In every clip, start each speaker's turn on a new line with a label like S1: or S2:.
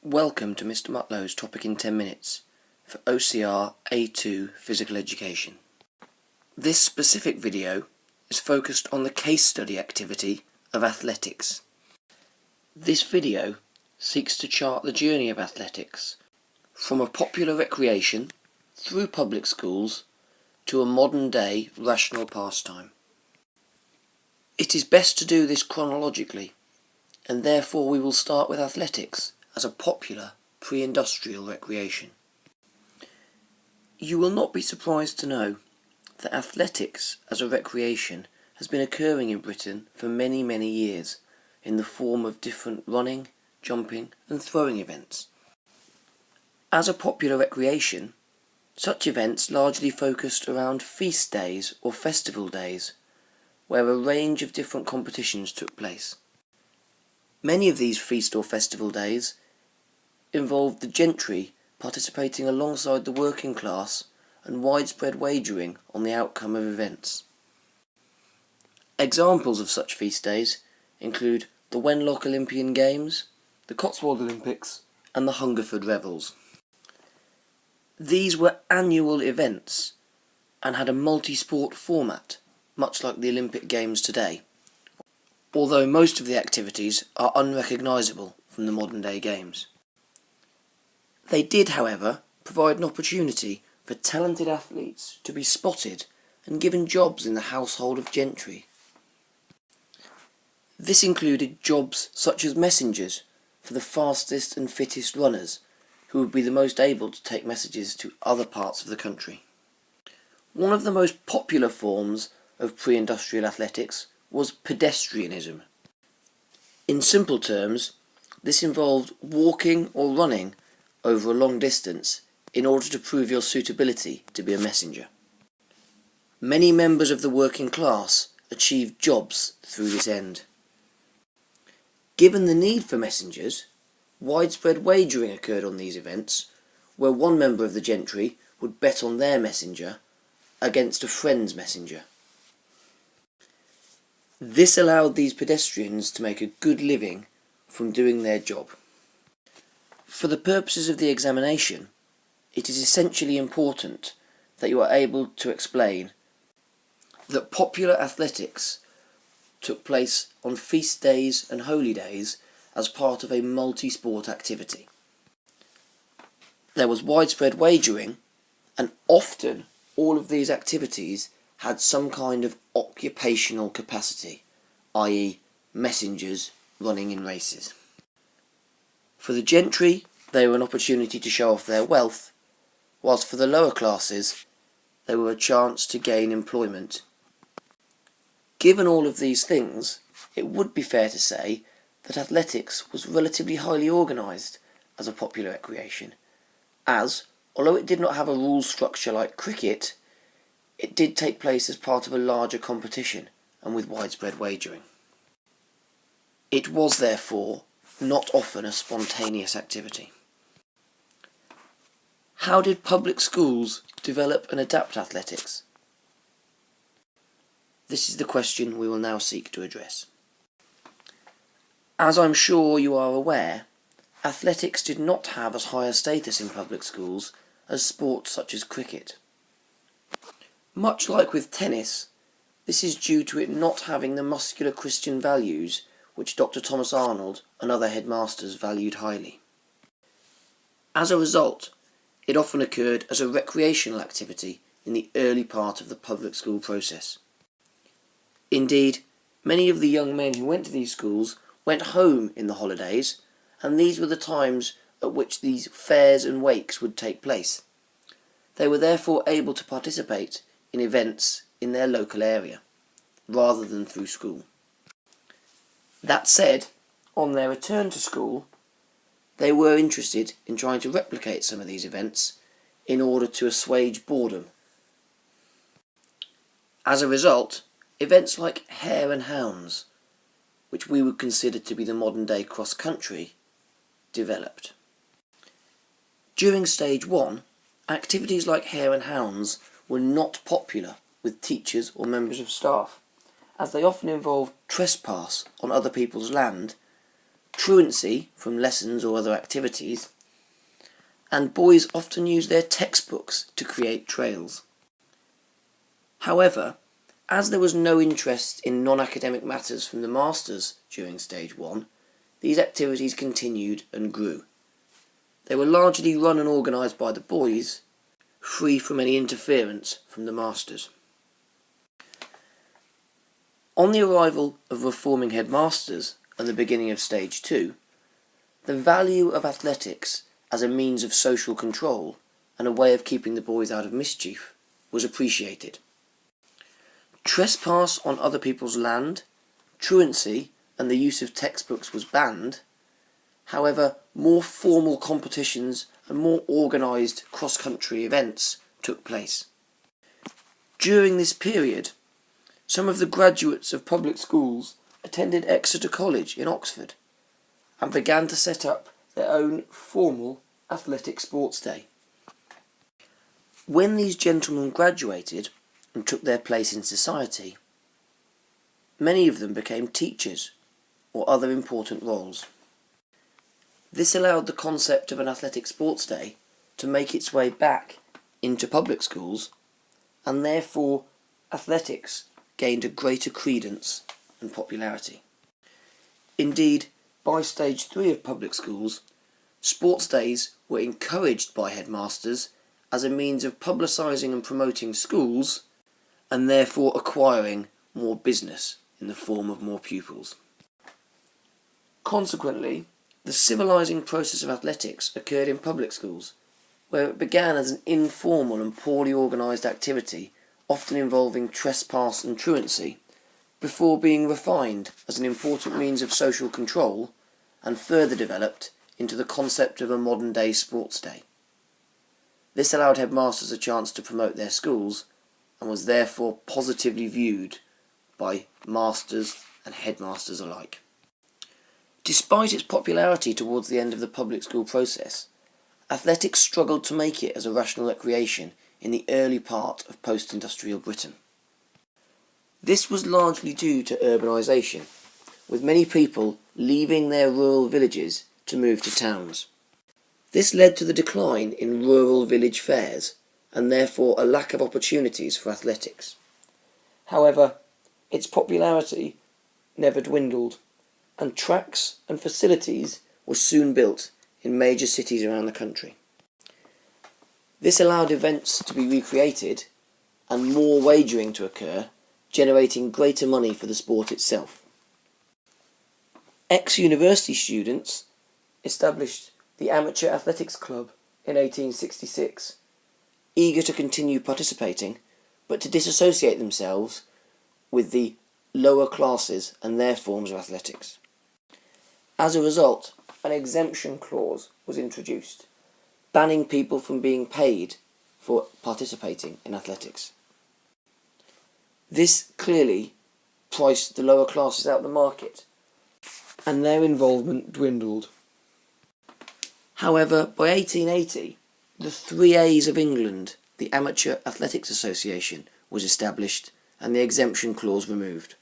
S1: Welcome to Mr. Mutlow's Topic in 10 Minutes for O.C.R. A.2 Physical Education. This specific video is focused on the case study activity of athletics. This video seeks to chart the journey of athletics from a popular recreation through public schools to a modern-day rational pastime. It is best to do this chronologically, and therefore we will start with athletics as a popular pre-industrial recreation. You will not be surprised to know that athletics as a recreation has been occurring in Britain for many years in the form of different running, jumping and throwing events. As a popular recreation, such events largely focused around feast days or festival days, where a range of different competitions took place. Many of these feast or festival days involved the gentry participating alongside the working class and widespread wagering on the outcome of events. Examples of such feast days include the Wenlock Olympian Games, the Cotswold Olympics and the Hungerford Revels. These were annual events and had a multi-sport format, much like the Olympic Games today, although most of the activities are unrecognisable from the modern-day games. They did, however, provide an opportunity for talented athletes to be spotted and given jobs in the household of gentry. This included jobs such as messengers for the fastest and fittest runners, who would be the most able to take messages to other parts of the country. One of the most popular forms of pre-industrial athletics was pedestrianism. In simple terms, this involved walking or running over a long distance in order to prove your suitability to be a messenger. Many members of the working class achieved jobs through this end. Given the need for messengers, widespread wagering occurred on these events, where one member of the gentry would bet on their messenger against a friend's messenger. This allowed these pedestrians to make a good living from doing their job. For the purposes of the examination, it is essentially important that you are able to explain that popular athletics took place on feast days and holy days as part of a multi-sport activity. There was widespread wagering, and often all of these activities had some kind of occupational capacity, i.e. messengers running in races. For the gentry, they were an opportunity to show off their wealth, whilst for the lower classes, they were a chance to gain employment. Given all of these things, it would be fair to say that athletics was relatively highly organised as a popular recreation, as, although it did not have a rule structure like cricket, it did take place as part of a larger competition and with widespread wagering. It was therefore not often a spontaneous activity. How did public schools develop and adapt athletics? This is the question we will now seek to address. As I'm sure you are aware, athletics did not have as high a status in public schools as sports such as cricket. Much like with tennis, this is due to it not having the muscular Christian values which Dr. Thomas Arnold and other headmasters valued highly. As a result, it often occurred as a recreational activity in the early part of the public school process. Indeed, many of the young men who went to these schools went home in the holidays, and these were the times at which these fairs and wakes would take place. They were therefore able to participate in events in their local area, rather than through school. That said, on their return to school, they were interested in trying to replicate some of these events in order to assuage boredom. As a result, events like Hare and Hounds, which we would consider to be the modern-day cross-country, developed. During stage 1, activities like Hare and Hounds were not popular with teachers or members of staff, as they often involved trespass on other people's land truancy from lessons or other activities, and boys often use their textbooks to create trails. However, as there was no interest in non-academic matters from the masters during stage 1, these activities continued and grew. They were largely run and organised by the boys, free from any interference from the masters. On the arrival of reforming headmasters at the beginning of stage 2, the value of athletics as a means of social control and a way of keeping the boys out of mischief was appreciated. Trespass on other people's land, truancy, and the use of textbooks was banned. However, more formal competitions and more organised cross-country events took place. During this period, some of the graduates of public schools attended Exeter College in Oxford and began to set up their own formal athletic sports day. When these gentlemen graduated and took their place in society, many of them became teachers or other important roles. This allowed the concept of an athletic sports day to make its way back into public schools, and therefore athletics gained a greater credence and popularity. Indeed, by stage 3 of public schools, sports days were encouraged by headmasters as a means of publicising and promoting schools, and therefore acquiring more business in the form of more pupils. Consequently, the civilising process of athletics occurred in public schools, where it began as an informal and poorly organised activity, often involving trespass and truancy, before being refined as an important means of social control and further developed into the concept of a modern-day sports day. This allowed headmasters a chance to promote their schools and was therefore positively viewed by masters and headmasters alike. Despite its popularity towards the end of the public school process, athletics struggled to make it as a rational recreation in the early part of post-industrial Britain. This was largely due to urbanisation, with many people leaving their rural villages to move to towns. This led to the decline in rural village fairs and therefore a lack of opportunities for athletics. However, its popularity never dwindled, and tracks and facilities were soon built in major cities around the country. This allowed events to be recreated and more wagering to occur, generating greater money for the sport itself. Ex-university students established the Amateur Athletics Club in 1866, eager to continue participating, but to disassociate themselves with the lower classes and their forms of athletics. As a result, an exemption clause was introduced, banning people from being paid for participating in athletics. This clearly priced the lower classes out of the market, and their involvement dwindled. However, by 1880, the 3As of England, the Amateur Athletics Association, was established and the exemption clause removed.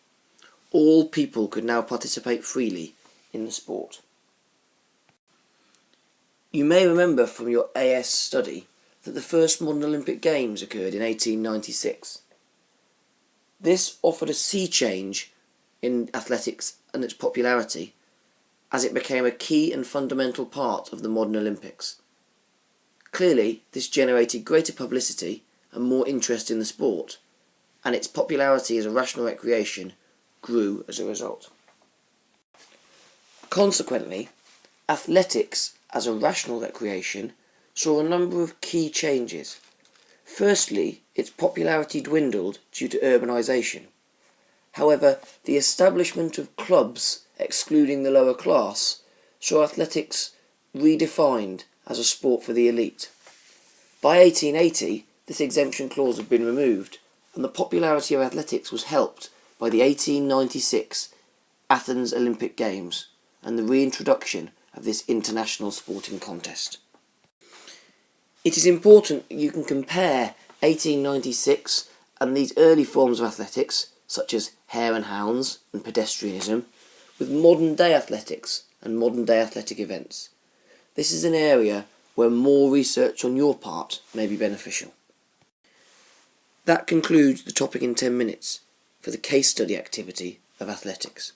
S1: All people could now participate freely in the sport. You may remember from your AS study that the first modern Olympic Games occurred in 1896. This offered a sea change in athletics and its popularity, as it became a key and fundamental part of the modern Olympics. Clearly, this generated greater publicity and more interest in the sport, and its popularity as a rational recreation grew as a result. Consequently, athletics as a rational recreation saw a number of key changes. Firstly, its popularity dwindled due to urbanisation. However, the establishment of clubs excluding the lower class saw athletics redefined as a sport for the elite. By 1880, this exemption clause had been removed, and the popularity of athletics was helped by the 1896 Athens Olympic Games and the reintroduction of this international sporting contest. It is important that you can compare 1896 and these early forms of athletics, such as hare and hounds and pedestrianism, with modern day athletics and modern day athletic events. This is an area where more research on your part may be beneficial. That concludes the topic in 10 minutes for the case study activity of athletics.